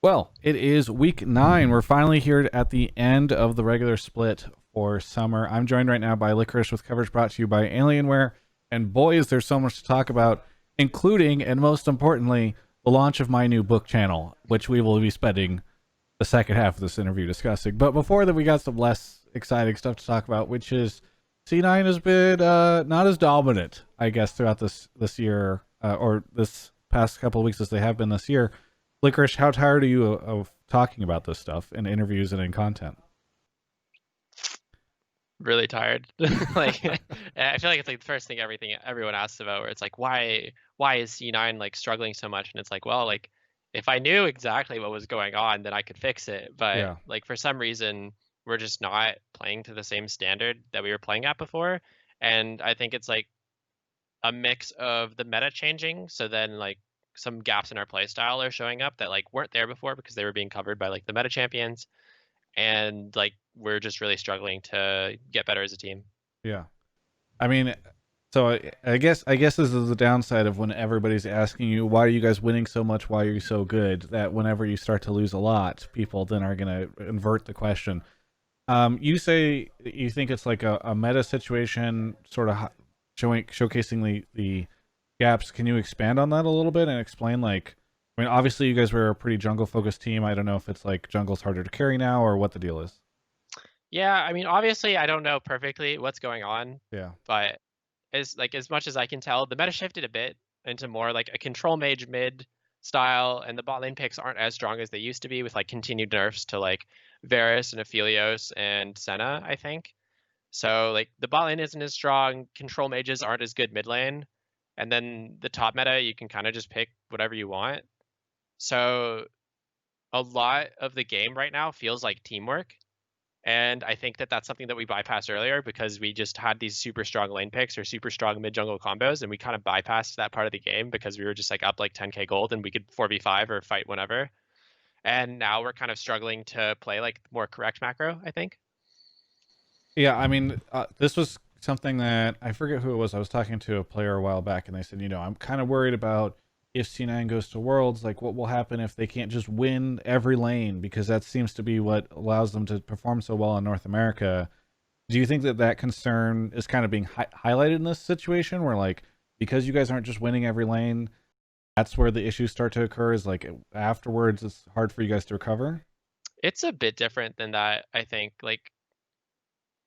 Well, it is week 9. We're finally here at the end of the regular split for summer. I'm joined right now by Licorice with coverage brought to you by Alienware. And boys, there's so much to talk about, including, and most importantly, the launch of my new book channel, which we will be spending the second half of this interview discussing. But before that, we got some less exciting stuff to talk about, which is C9 has been not as dominant, I guess, throughout this year, or this past couple of weeks as they have been this year. Licorice, how tired are you of talking about this stuff in interviews and in content? Really tired. Like I feel like it's like the first thing everyone asks about, where it's like, why is C9 like struggling so much? And it's like, well, like if I knew exactly what was going on, then I could fix it. But Yeah. like for some reason, we're just not playing to the same standard that we were playing at before. And I think it's like a mix of the meta changing. So then like some gaps in our play style are showing up that like weren't there before because they were being covered by like the meta champions. And like we're just really struggling to get better as a team. Yeah. I mean, so I guess this is the downside of when everybody's asking you, why are you guys winning so much? Why are you so good? That whenever you start to lose a lot, people then are going to invert the question. You say you think it's like a meta situation, sort of showcasing the gaps. Can you expand on that a little bit and explain, like, I mean, obviously you guys were a pretty jungle focused team. I don't know if it's like jungle's harder to carry now or what the deal is. Yeah, I mean, obviously I don't know perfectly what's going on, Yeah. but as much as I can tell, the meta shifted a bit into more like a control mage mid style, and the bot lane picks aren't as strong as they used to be, with like continued nerfs to like Varus and Aphelios and Senna, I think. So like the bot lane isn't as strong, control mages aren't as good mid lane, and then the top meta you can kind of just pick whatever you want. So a lot of the game right now feels like teamwork. And I think that that's something that we bypassed earlier because we just had these super strong lane picks or super strong mid jungle combos, and we kind of bypassed that part of the game because we were just like up like 10k gold and we could 4v5 or fight whenever. And now we're kind of struggling to play like more correct macro, I think. Yeah, I mean, this was something that I forget who it was. I was talking to a player a while back, and they said, I'm kind of worried about if C9 goes to Worlds, like what will happen if they can't just win every lane, because that seems to be what allows them to perform so well in North America. Do you think that that concern is kind of being highlighted in this situation, where like because you guys aren't just winning every lane, that's where the issues start to occur? Is like afterwards, it's hard for you guys to recover? It's a bit different than that, I think. Like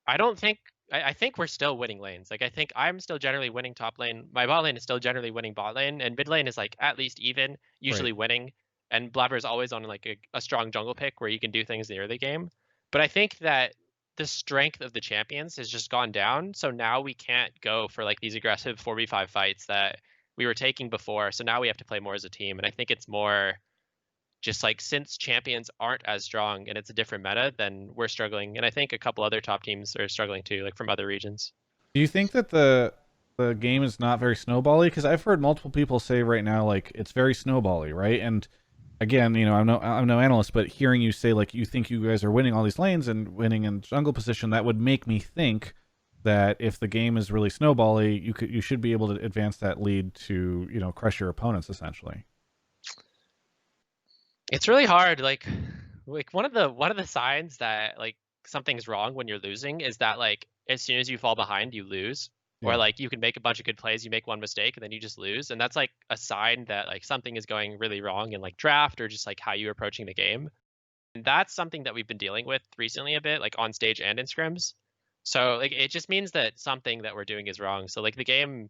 I don't think I think we're still winning lanes. Like I think I'm still generally winning top lane. My bot lane is still generally winning bot lane, and mid lane is like at least even, Right. usually winning. And Blabber is always on like a strong jungle pick where you can do things in the early game. But I think that the strength of the champions has just gone down. So now we can't go for like these aggressive 4v5 fights that we were taking before. So now we have to play more as a team. And I think it's more just like since champions aren't as strong and it's a different meta, then we're struggling. And I think a couple other top teams are struggling too, like from other regions. Do you think that the game is not very snowbally? Because I've heard multiple people say right now like it's very snowbally, right? And again, I'm no analyst, but hearing you say like you think you guys are winning all these lanes and winning in jungle position, that would make me think that if the game is really snowbally, you should be able to advance that lead to crush your opponents essentially. It's really hard. Like one of the signs that like something's wrong when you're losing is that like as soon as you fall behind, you lose. Or Yeah. like you can make a bunch of good plays, you make one mistake, and then you just lose. And that's like a sign that like something is going really wrong in like draft or just like how you're approaching the game. And that's something that we've been dealing with recently a bit, like on stage and in scrims. So like it just means that something that we're doing is wrong. So like the game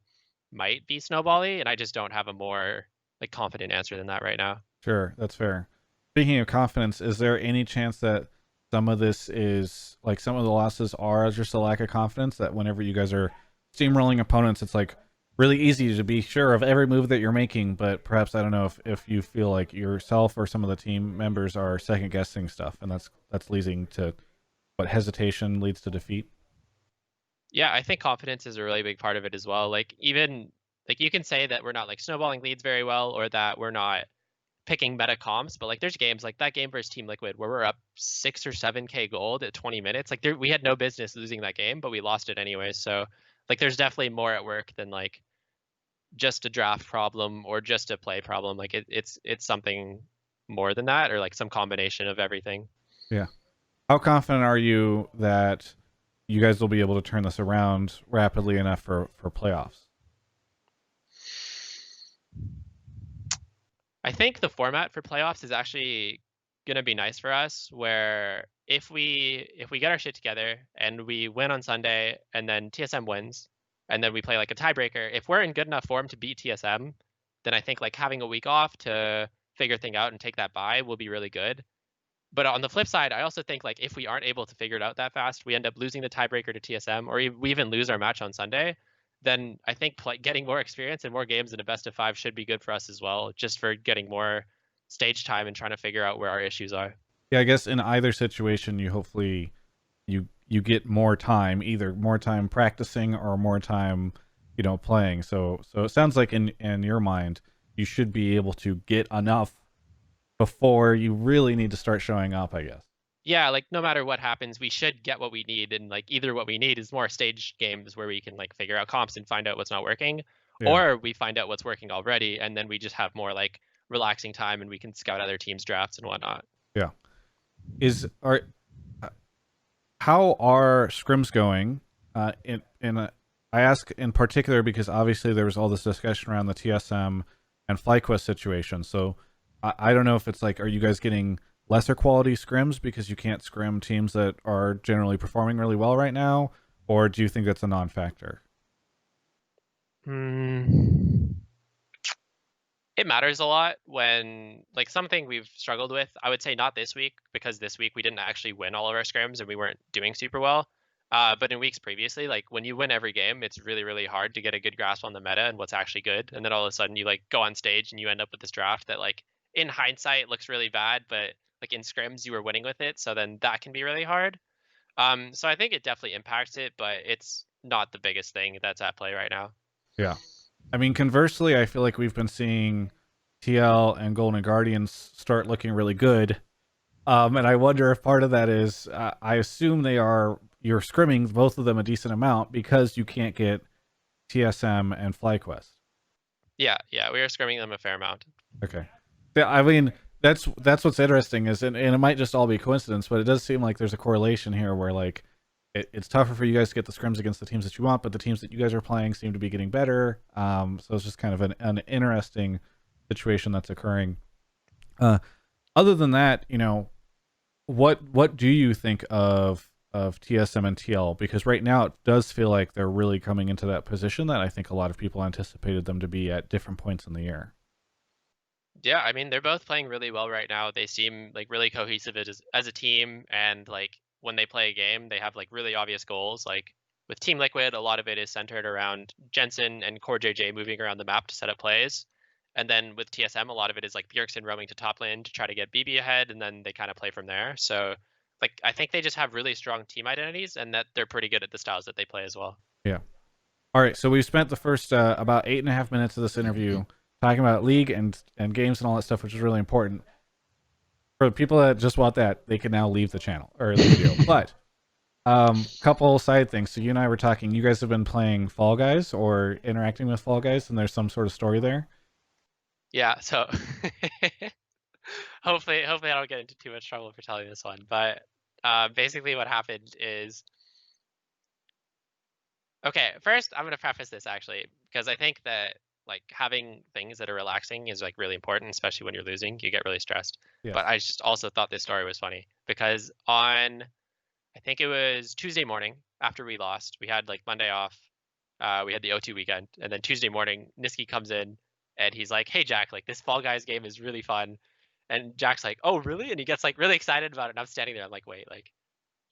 might be snowbally, and I just don't have a more like confident answer than that right now. Sure, that's fair. Speaking of confidence, is there any chance that some of this is like some of the losses are just a lack of confidence, that whenever you guys are steamrolling opponents, it's like really easy to be sure of every move that you're making, but perhaps I don't know if you feel like yourself or some of the team members are second guessing stuff, and that's leading to what hesitation leads to defeat. Yeah, I think confidence is a really big part of it as well. Like even like you can say that we're not like snowballing leads very well or that we're not picking meta comps, but like there's games like that game versus Team Liquid where we're up 6 or 7k gold at 20 minutes. Like we had no business losing that game, but we lost it anyway. So like there's definitely more at work than like just a draft problem or just a play problem. Like it's something more than that, or like some combination of everything. Yeah. How confident are you that you guys will be able to turn this around rapidly enough for playoffs? I think the format for playoffs is actually gonna be nice for us, where if we get our shit together and we win on Sunday and then TSM wins, and then we play like a tiebreaker, if we're in good enough form to beat TSM, then I think like having a week off to figure thing out and take that bye will be really good. But on the flip side, I also think like if we aren't able to figure it out that fast, we end up losing the tiebreaker to TSM, or we even lose our match on Sunday. Then I think getting more experience and more games in a best of 5 should be good for us as well, just for getting more stage time and trying to figure out where our issues are. Yeah, I guess in either situation, you hopefully you get more time, either more time practicing or more time, playing. So it sounds like in your mind, you should be able to get enough before you really need to start showing up, I guess. Yeah, like no matter what happens, we should get what we need, and like either what we need is more stage games where we can like figure out comps and find out what's not working, Yeah, or we find out what's working already, and then we just have more like relaxing time and we can scout other teams' drafts and whatnot. yeah. Is are How are scrims going? I ask in particular because obviously there was all this discussion around the TSM and FlyQuest situation. So I don't know if it's like, are you guys getting lesser quality scrims because you can't scrim teams that are generally performing really well right now, or do you think that's a non-factor? Hmm. It matters a lot when like something we've struggled with. I would say not this week, because this week we didn't actually win all of our scrims and we weren't doing super well. But in weeks previously, like when you win every game, it's really, really hard to get a good grasp on the meta and what's actually good. And then all of a sudden you like go on stage and you end up with this draft that like in hindsight looks really bad, but like in scrims you were winning with it. So then that can be really hard. So I think it definitely impacts it, but it's not the biggest thing that's at play right now. Yeah. I mean, conversely, I feel like we've been seeing TL and Golden Guardians start looking really good. And I wonder if part of that is, I assume you're scrimming both of them a decent amount because you can't get TSM and FlyQuest. Yeah, we are scrimming them a fair amount. Okay. Yeah, I mean, that's what's interesting is, and it might just all be coincidence, but it does seem like there's a correlation here where like it's tougher for you guys to get the scrims against the teams that you want, but the teams that you guys are playing seem to be getting better. So it's just kind of an interesting situation that's occurring. Other than that, what do you think of TSM and TL? Because right now it does feel like they're really coming into that position that I think a lot of people anticipated them to be at different points in the year. Yeah, I mean, they're both playing really well right now. They seem like really cohesive as a team, and like when they play a game, they have like really obvious goals. Like with Team Liquid, a lot of it is centered around Jensen and Core JJ moving around the map to set up plays. And then with TSM, a lot of it is like Bjergsen roaming to top lane to try to get BB ahead, and then they kind of play from there. So like I think they just have really strong team identities, and that they're pretty good at the styles that they play as well. Yeah. All right, so we've spent the first about 8.5 minutes of this interview talking about league and games and all that stuff, which is really important. For people that just want that, they can now leave the channel or the video. But couple side things. So you and I were talking. You guys have been playing Fall Guys or interacting with Fall Guys, and there's some sort of story there. Yeah, so hopefully I don't get into too much trouble for telling this one. But basically what happened is, okay, first I'm gonna preface this actually, because I think that like having things that are relaxing is like really important, especially when you're losing. You get really stressed. Yes. But I just also thought this story was funny because on, I think it was Tuesday morning after we lost, we had like Monday off. We had the O2 weekend, and then Tuesday morning, Niski comes in and he's like, "Hey Jack, like this Fall Guys game is really fun." And Jack's like, "Oh really?" And he gets like really excited about it. And I'm standing there, I'm like, "Wait, like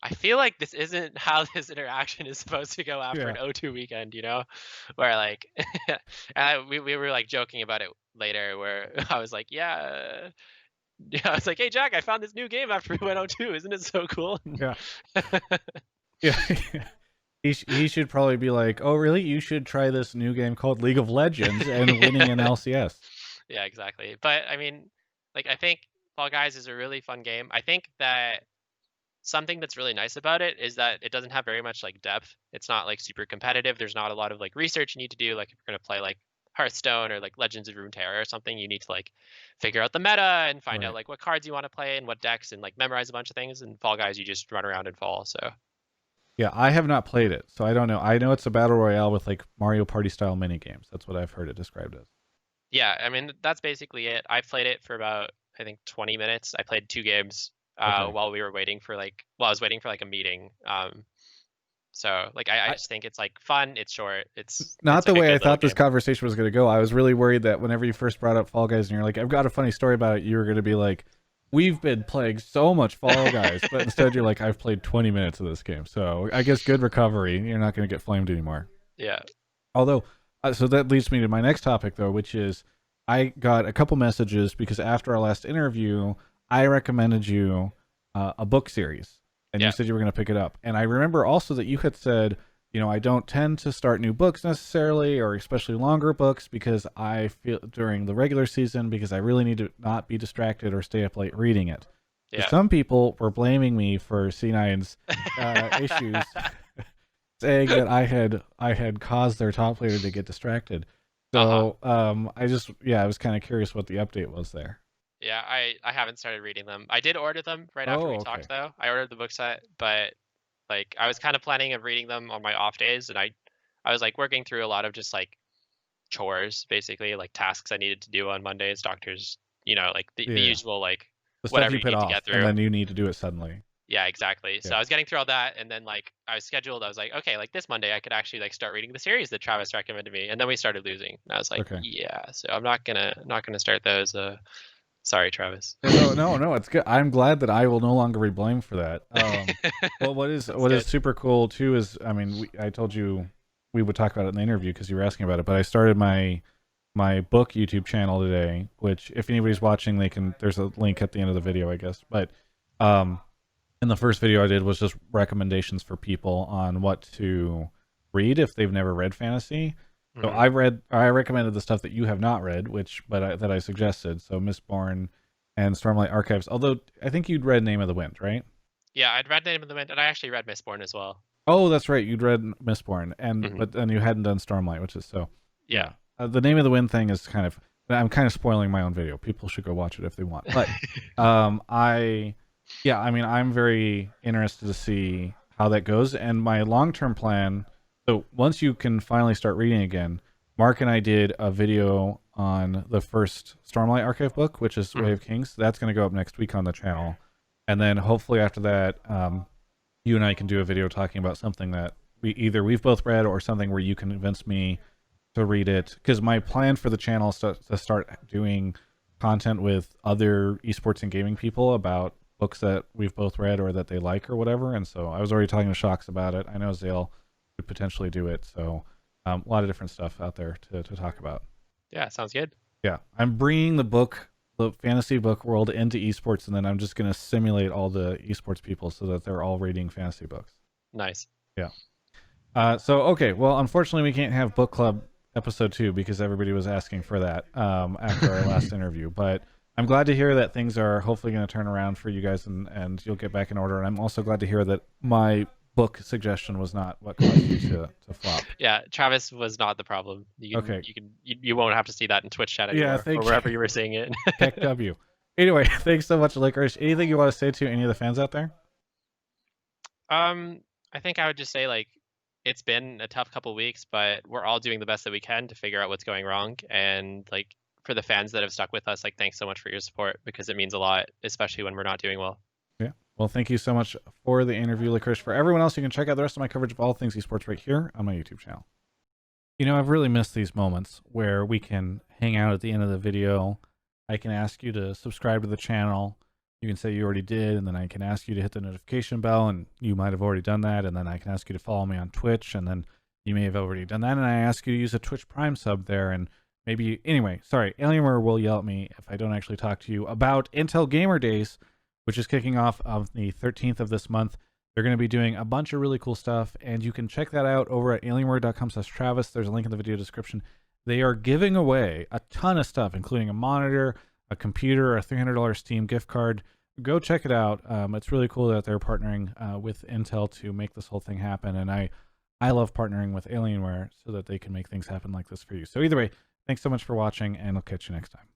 I feel like this isn't how this interaction is supposed to go after Yeah. an O2 weekend, you know?" Where like, we were like joking about it later, where I was like, "Yeah." Yeah, I was like, "Hey Jack, I found this new game after we went O2. Isn't it so cool?" Yeah. Yeah. He should probably be like, "Oh, really? You should try this new game called League of Legends and winning an LCS." Yeah, exactly. But I mean, like I think Fall Guys is a really fun game. I think that something that's really nice about it is that it doesn't have very much like depth. It's not like super competitive. There's not a lot of like research you need to do. Like if you're gonna play like Hearthstone or like Legends of Runeterra or something, you need to like figure out the meta and find out Right. like what cards you want to play and what decks and like memorize a bunch of things. And Fall Guys, you just run around and fall. So Yeah, I have not played it, so I don't know. I know it's a battle royale with like Mario Party style mini games. That's what I've heard it described as. yeah, I mean that's basically it. I played it for about I think 20 minutes. I played 2 games Okay. while we were waiting for like I was waiting for like a meeting. So like I just think it's like fun. It's short. Not It's the like a way I good little thought this game. conversation was going to go. I was really worried that whenever you first brought up Fall Guys and you're like, I've got a funny story about it, you were going to be like, we've been playing so much Fall Guys. But instead, you're like, I've played 20 minutes of this game. So I guess good recovery. You're not going to get flamed anymore. Yeah. Although, so that leads me to my next topic, though, which is I got a couple messages because after our last interview, I recommended you a book series. And Yeah. you said you were going to pick it up. And I remember also that you had said, I don't tend to start new books necessarily, or especially longer books, because I feel during the regular season, because I really need to not be distracted or stay up late reading it. Yeah. Some people were blaming me for C9's issues, saying that I had caused their top laner to get distracted. So I was kind of curious what the update was there. Yeah, I haven't started reading them. I did order them right after we Okay. talked though. I ordered the book set, but like I was kind of planning of reading them on my off days, and I was like working through a lot of just like chores, basically like tasks I needed to do on Mondays, doctors, like the Yeah. usual like The stuff whatever you you put need to off, get and through. then you need to do it suddenly. Yeah, exactly. So Yeah. I was getting through all that, and then like I was scheduled. I was like, okay, like this Monday I could actually like start reading the series that Travis recommended me, and then we started losing. And I was like, Okay. yeah, so I'm not gonna start those. Sorry, Travis. No, it's good. I'm glad that I will no longer be blamed for that. Well, what is good. super cool too is, I mean, I told you we would talk about it in the interview because you were asking about it, but I started my book YouTube channel today, which if anybody's watching, there's a link at the end of the video, I guess. But in the first video I did was just recommendations for people on what to read if they've never read fantasy. So I recommended the stuff that you have not read, that I suggested. So Mistborn and Stormlight Archives. Although I think you'd read Name of the Wind, right? Yeah, I'd read Name of the Wind, and I actually read Mistborn as well. Oh, that's right. You'd read Mistborn, but then you hadn't done Stormlight, which is so. Yeah. The Name of the Wind thing is I'm kind of spoiling my own video. People should go watch it if they want. But I'm very interested to see how that goes. And my long-term plan. So once you can finally start reading again, Mark and I did a video on the first Stormlight Archive book, which is Way of Kings. That's going to go up next week on the channel. And then hopefully after that, you and I can do a video talking about something that we've both read or something where you can convince me to read it. Because my plan for the channel is to start doing content with other esports and gaming people about books that we've both read or that they like or whatever. And so I was already talking to Shocks about it. I know Zale could potentially do it. So a lot of different stuff out there to talk about. Yeah, sounds good. Yeah, I'm bringing the fantasy book world into esports, and then I'm just going to simulate all the esports people so that they're all reading fantasy books. Nice. Yeah. Okay. Well, unfortunately, we can't have book club episode 2 because everybody was asking for that after our last interview. But I'm glad to hear that things are hopefully going to turn around for you guys, and you'll get back in order. And I'm also glad to hear that my book suggestion was not what caused you to flop. Yeah, Travis was not the problem. Okay. You won't have to see that in Twitch chat anymore, or wherever you were seeing it. Heck W. Anyway, thanks so much, Licorice. Anything you want to say to any of the fans out there? I think I would just say like it's been a tough couple weeks, but we're all doing the best that we can to figure out what's going wrong. And like for the fans that have stuck with us, like thanks so much for your support because it means a lot, especially when we're not doing well. Yeah. Well, thank you so much for the interview, Licorice. For everyone else, you can check out the rest of my coverage of all things esports right here on my YouTube channel. I've really missed these moments where we can hang out at the end of the video. I can ask you to subscribe to the channel. You can say you already did, and then I can ask you to hit the notification bell, and you might have already done that. And then I can ask you to follow me on Twitch, and then you may have already done that. And I ask you to use a Twitch Prime sub there, and anyway, sorry, Alienware will yell at me if I don't actually talk to you about Intel Gamer Days, which is kicking off on the 13th of this month. They're going to be doing a bunch of really cool stuff, and you can check that out over at alienware.com/Travis. There's a link in the video description. They are giving away a ton of stuff, including a monitor, a computer, a $300 Steam gift card. Go check it out. It's really cool that they're partnering with Intel to make this whole thing happen, and I love partnering with Alienware so that they can make things happen like this for you. So either way, Thanks so much for watching, and I'll catch you next time.